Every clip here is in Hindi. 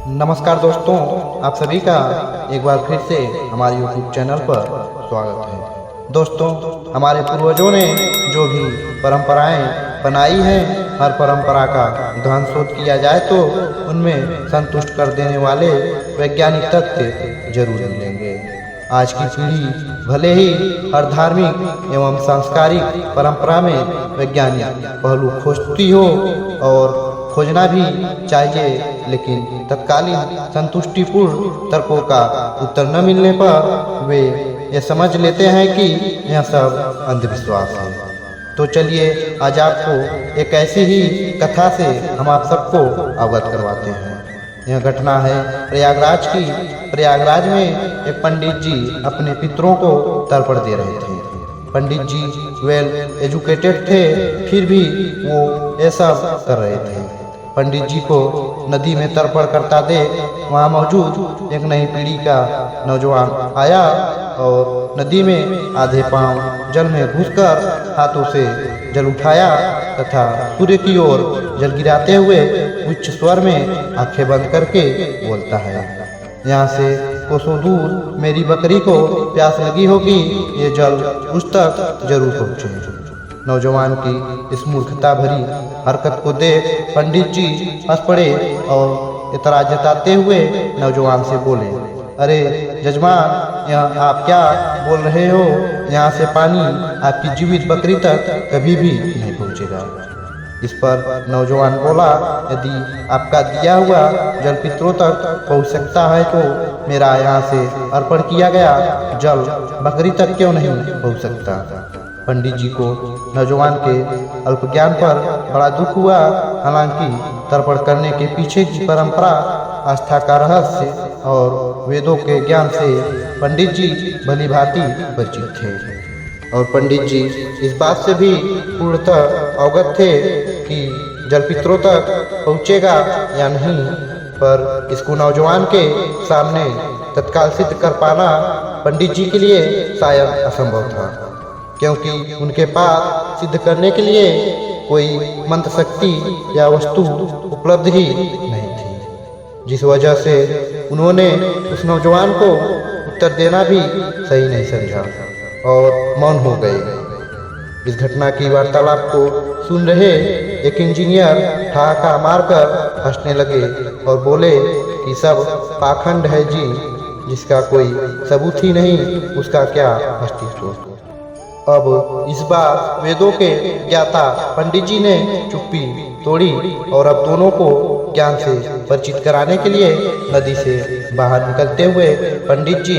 नमस्कार दोस्तों, आप सभी का एक बार फिर से हमारे YouTube चैनल पर स्वागत है। दोस्तों, हमारे पूर्वजों ने जो भी परंपराएं बनाई हैं, हर परंपरा का गहन शोध किया जाए तो उनमें संतुष्ट कर देने वाले वैज्ञानिक तथ्य जरूर मिलेंगे। आज की पीढ़ी भले ही हर धार्मिक एवं सांस्कारिक परंपरा में वैज्ञानिक पहलू खोजती हो और खोजना भी चाहिए, लेकिन तत्कालीन संतुष्टिपूर्ण तर्कों का उत्तर न मिलने पर वे ये समझ लेते हैं कि यह सब अंधविश्वास है। तो चलिए आज आपको एक ऐसी ही कथा से हम आप सबको अवगत करवाते हैं। यह घटना है प्रयागराज की। प्रयागराज में एक पंडित जी अपने पितरों को तर्पण दे रहे थे। पंडित जी वेल एजुकेटेड थे, फिर भी वो ये सब कर रहे थे। पंडित जी को नदी में तर्पण करता देख वहाँ मौजूद एक नई पीढ़ी का नौजवान आया और नदी में आधे पांव जल में घुसकर हाथों से जल उठाया तथा सूर्य की ओर जल गिराते हुए उच्च स्वर में आंखें बंद करके बोलता है, यहाँ से कोसों दूर मेरी बकरी को प्यास लगी होगी, ये जल उस तक जरूर पहुँचे। नौजवान की इस मूर्खता भरी हरकत को देख पंडित जी हंस पड़े और इतराज जताते हुए नौजवान से बोले, अरे जजमान, यह आप क्या बोल रहे हो? यहाँ से पानी आपकी जीवित बकरी तक कभी भी नहीं पहुँचेगा। इस पर नौजवान बोला, यदि आपका दिया हुआ जल पितरों तक पहुँच सकता है तो मेरा यहाँ से अर्पण किया गया जल बकरी तक क्यों नहीं पहुँच सकता? पंडित जी को नौजवान के अल्पज्ञान पर बड़ा दुख हुआ। हालांकि तर्पण करने के पीछे की परंपरा, आस्था का रहस्य और वेदों के ज्ञान से पंडित जी भली भांति परिचित थे और पंडित जी इस बात से भी पूर्णतः अवगत थे कि जल पितरों तक पहुँचेगा या नहीं, पर इसको नौजवान के सामने तत्काल सिद्ध कर पाना पंडित जी के लिए शायद असंभव था, क्योंकि उनके पास सिद्ध करने के लिए कोई मंत्र शक्ति या वस्तु उपलब्ध ही नहीं थी, जिस वजह से उन्होंने उस नौजवान को उत्तर देना भी सही नहीं समझा और मौन हो गए। इस घटना की वार्तालाप को सुन रहे एक इंजीनियर ठहाका मारकर हंसने लगे और बोले कि सब पाखंड है जी, जिसका कोई सबूत ही नहीं उसका क्या अस्तित्व। अब इस बार वेदों के ज्ञाता पंडित जी ने चुप्पी तोड़ी और अब दोनों को ज्ञान से परिचित कराने के लिए नदी से बाहर निकलते हुए पंडित जी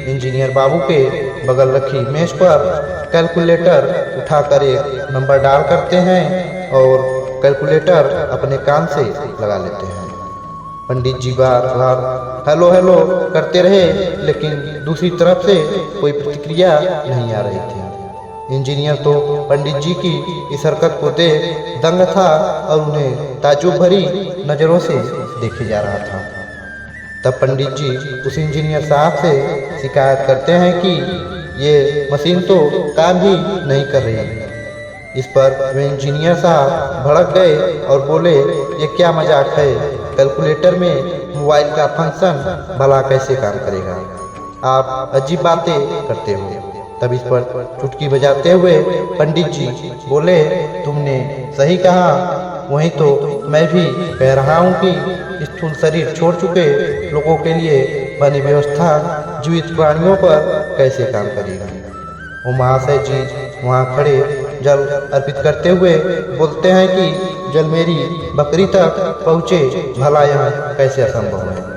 इंजीनियर बाबू के बगल रखी मेज पर कैलकुलेटर उठाकर एक नंबर डाल करते हैं और कैलकुलेटर अपने कान से लगा लेते हैं। पंडित जी बार बार हेलो हेलो करते रहे, लेकिन दूसरी तरफ से कोई प्रतिक्रिया नहीं आ रही थी। इंजीनियर तो पंडित जी की इस हरकत को देख दंग था और उन्हें ताज्जुब भरी नजरों से देखे जा रहा था। तब पंडित जी उस इंजीनियर साहब से शिकायत करते हैं कि ये मशीन तो काम ही नहीं कर रही है। इस पर वे इंजीनियर साहब भड़क गए और बोले, ये क्या मजाक है? कैलकुलेटर में मोबाइल का फंक्शन भला कैसे काम करेगा? आप अजीब बातें करते हो। तब इस पर चुटकी बजाते हुए पंडित जी बोले, तुमने सही कहा, वही तो मैं भी कह रहा हूँ कि स्थूल शरीर छोड़ चुके लोगों के लिए बनी व्यवस्था जीवित प्राणियों पर कैसे काम करेगा। वो महाशय जी वहाँ खड़े जल अर्पित करते हुए बोलते हैं कि जल मेरी बकरी तक पहुँचे, भला यह कैसे असंभव है।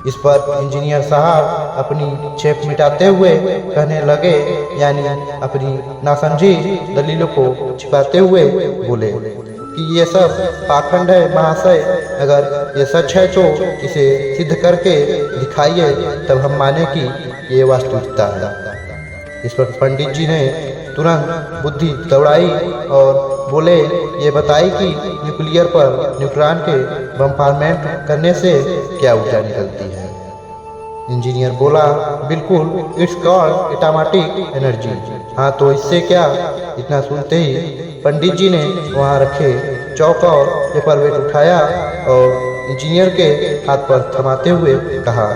इस पर इंजीनियर साहब अपनी छेप मिटाते हुए कहने लगे, यानी अपनी नासमझी दलीलों को छिपाते हुए बोले कि ये सब पाखंड है महाशय। अगर ये सच है तो इसे सिद्ध करके दिखाइए, तब हम माने कि ये वास्तविकता है। इस पर पंडित जी ने तुरंत बुद्धि दौड़ाई और बोले, ये बताई कि न्यूक्लियर पर न्यूट्रॉन के बम्बार्डमेंट करने से क्या ऊर्जा निकलती है। इंजीनियर बोला, बिल्कुल, इट्स कॉल्ड एटॉमिक एनर्जी। हाँ तो इससे क्या? इतना सुनते ही पंडित जी ने वहाँ रखे चौक और पेपर वेट उठाया और इंजीनियर के हाथ पर थमाते हुए कहा,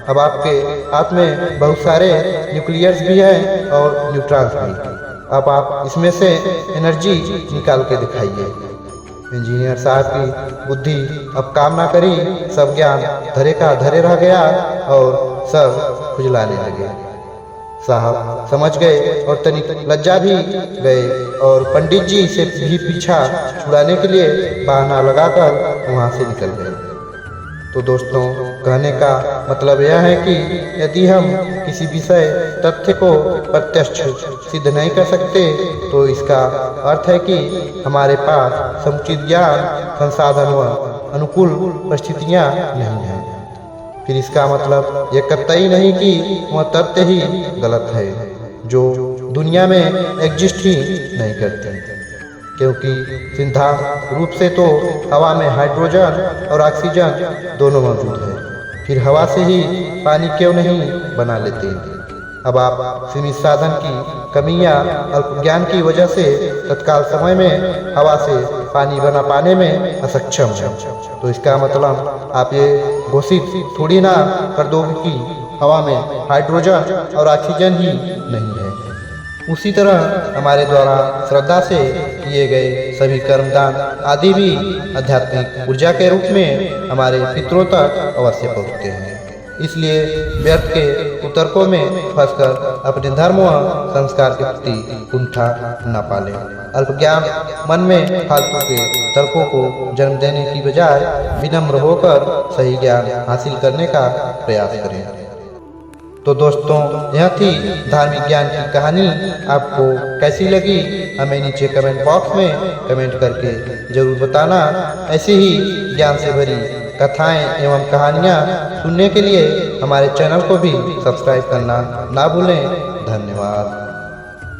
अब आपके हाथ में बहुत सारे न्यूक्लियस भी हैं और न्यूट्रॉन्स भी। अब आप इसमें से एनर्जी निकाल के दिखाइए। इंजीनियर साहब की बुद्धि अब काम ना करी, सब ज्ञान धरे का धरे रह गया और सब खुजलाने लगे। साहब समझ गए और तनिक लज्जा भी गए और पंडित जी से भी पीछा छुड़ाने के लिए बहाना लगाकर वहाँ से निकल गए। तो दोस्तों, कहने का मतलब यह है कि यदि हम किसी विषय तथ्य को प्रत्यक्ष सिद्ध नहीं कर सकते तो इसका अर्थ है कि हमारे पास समुचित ज्ञान, संसाधन व अनुकूल परिस्थितियाँ नहीं हैं। फिर इसका मतलब यह कतई नहीं कि वह तथ्य ही गलत है जो दुनिया में एग्जिस्ट ही नहीं करते, क्योंकि सिद्धांत रूप से तो हवा में हाइड्रोजन और ऑक्सीजन दोनों मौजूद है। फिर हवा से ही पानी क्यों नहीं बना लेते। अब आप सीमित साधन की कमी या अल्प ज्ञान की वजह से तत्काल समय में हवा से पानी बना पाने में असक्षम हैं। तो इसका मतलब आप ये घोषित थोड़ी ना कर दोगे कि हवा में हाइड्रोजन और ऑक्सीजन ही नहीं है। उसी तरह हमारे द्वारा श्रद्धा से किए गए सभी कर्मदान आदि भी आध्यात्मिक ऊर्जा के रूप में हमारे पितरों तक अवश्य पहुँचते हैं। इसलिए व्यर्थ के कुतर्कों में फंसकर अपने धर्म व संस्कार के प्रति कुंठा न पालें। अल्प ज्ञान मन में फालतू के तर्कों को जन्म देने की बजाय विनम्र होकर सही ज्ञान हासिल करने का प्रयास करें। तो दोस्तों, यह थी धार्मिक ज्ञान की कहानी। आपको कैसी लगी हमें नीचे कमेंट बॉक्स में कमेंट करके जरूर बताना। ऐसे ही ज्ञान से भरी कथाएं एवं कहानियां सुनने के लिए हमारे चैनल को भी सब्सक्राइब करना ना भूलें। धन्यवाद।